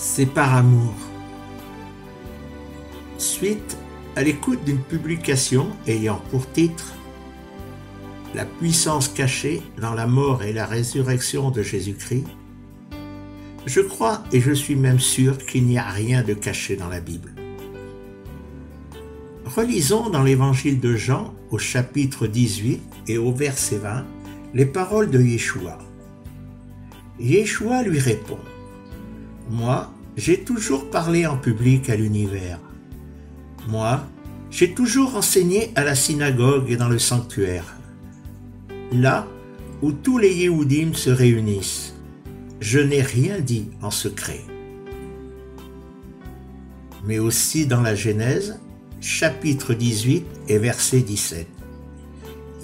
C'est par amour. Suite à l'écoute d'une publication ayant pour titre « La puissance cachée dans la mort et la résurrection de Jésus-Christ », je crois et je suis même sûr qu'il n'y a rien de caché dans la Bible. Relisons dans l'évangile de Jean au chapitre 18 et au verset 20 les paroles de Yeshua. Yeshua lui répond: « Moi, j'ai toujours parlé en public à l'univers. Moi, j'ai toujours enseigné à la synagogue et dans le sanctuaire. Là où tous les Yéhoudim se réunissent, je n'ai rien dit en secret. » Mais aussi dans la Genèse, chapitre 18 et verset 17.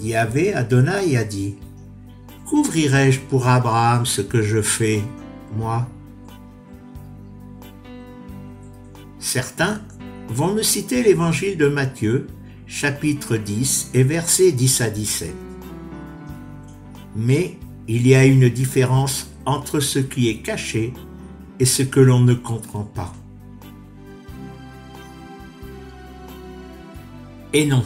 Yahvé Adonai a dit: « Qu'ouvrirai-je pour Abraham ce que je fais, moi ?» Certains vont me citer l'évangile de Matthieu, chapitre 10 et versets 10 à 17. Mais il y a une différence entre ce qui est caché et ce que l'on ne comprend pas. Et non,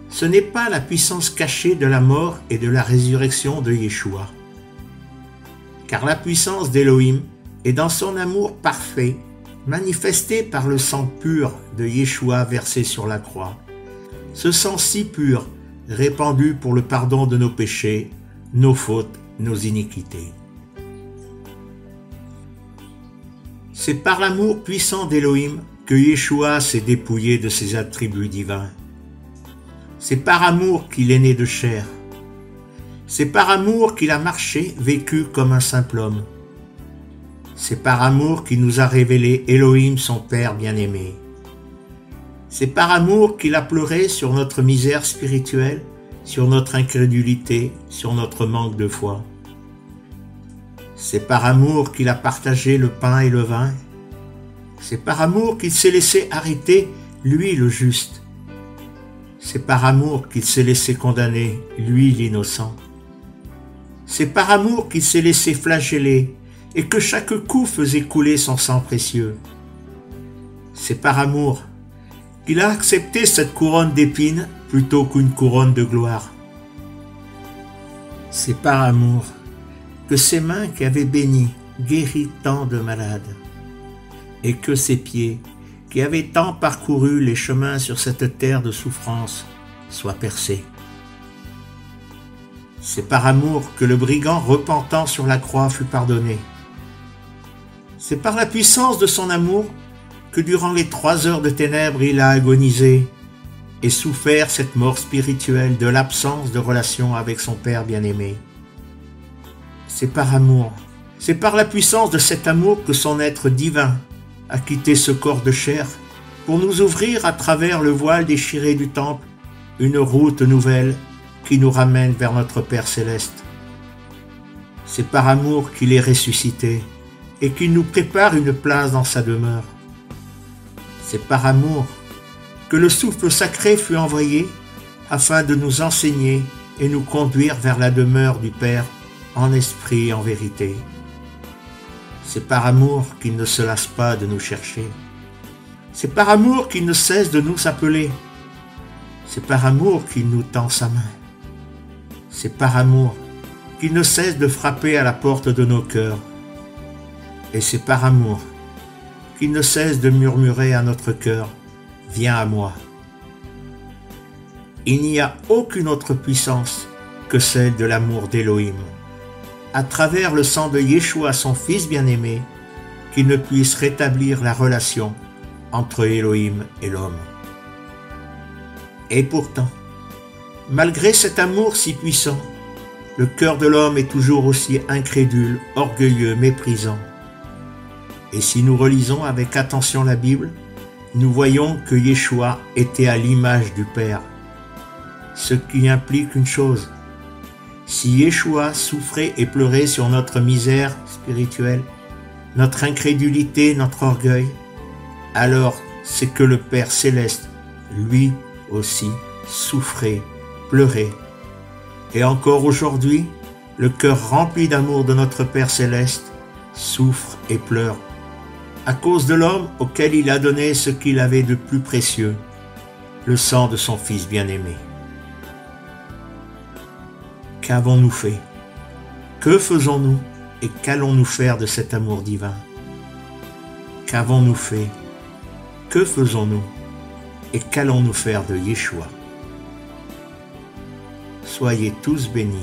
ce n'est pas la puissance cachée de la mort et de la résurrection de Yeshua. Car la puissance d'Élohim est dans son amour parfait, manifesté par le sang pur de Yeshua versé sur la croix. Ce sang si pur, répandu pour le pardon de nos péchés, nos fautes, nos iniquités. C'est par l'amour puissant d'Élohim que Yeshua s'est dépouillé de ses attributs divins. C'est par amour qu'il est né de chair. C'est par amour qu'il a marché, vécu comme un simple homme. C'est par amour qu'il nous a révélé Elohim, son Père bien-aimé. C'est par amour qu'il a pleuré sur notre misère spirituelle, sur notre incrédulité, sur notre manque de foi. C'est par amour qu'il a partagé le pain et le vin. C'est par amour qu'il s'est laissé arrêter, lui le juste. C'est par amour qu'il s'est laissé condamner, lui l'innocent. C'est par amour qu'il s'est laissé flageller, et que chaque coup faisait couler son sang précieux. C'est par amour qu'il a accepté cette couronne d'épines plutôt qu'une couronne de gloire. C'est par amour que ses mains qui avaient béni guéri tant de malades, et que ses pieds qui avaient tant parcouru les chemins sur cette terre de souffrance soient percés. C'est par amour que le brigand repentant sur la croix fut pardonné. C'est par la puissance de son amour que durant les 3 heures de ténèbres il a agonisé et souffert cette mort spirituelle de l'absence de relation avec son Père bien-aimé. C'est par amour, c'est par la puissance de cet amour que son être divin a quitté ce corps de chair pour nous ouvrir à travers le voile déchiré du temple une route nouvelle qui nous ramène vers notre Père céleste. C'est par amour qu'il est ressuscité et qu'il nous prépare une place dans sa demeure. C'est par amour que le souffle sacré fut envoyé afin de nous enseigner et nous conduire vers la demeure du Père en esprit et en vérité. C'est par amour qu'il ne se lasse pas de nous chercher. C'est par amour qu'il ne cesse de nous appeler. C'est par amour qu'il nous tend sa main. C'est par amour qu'il ne cesse de frapper à la porte de nos cœurs. Et c'est par amour qu'il ne cesse de murmurer à notre cœur: « Viens à moi ». Il n'y a aucune autre puissance que celle de l'amour d'Élohim, à travers le sang de Yeshua, son Fils bien-aimé, qui ne puisse rétablir la relation entre Élohim et l'homme. Et pourtant, malgré cet amour si puissant, le cœur de l'homme est toujours aussi incrédule, orgueilleux, méprisant. Et si nous relisons avec attention la Bible, nous voyons que Yeshua était à l'image du Père, ce qui implique une chose: si Yeshua souffrait et pleurait sur notre misère spirituelle, notre incrédulité, notre orgueil, alors c'est que le Père céleste, lui aussi, souffrait, pleurait. Et encore aujourd'hui, le cœur rempli d'amour de notre Père céleste souffre et pleure à cause de l'homme auquel il a donné ce qu'il avait de plus précieux, le sang de son Fils bien-aimé. Qu'avons-nous fait? Que faisons-nous et qu'allons-nous faire de cet amour divin? Qu'avons-nous fait? Que faisons-nous et qu'allons-nous faire de Yeshua? Soyez tous bénis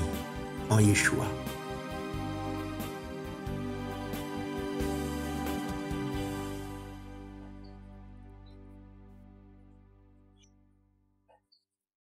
en Yeshua.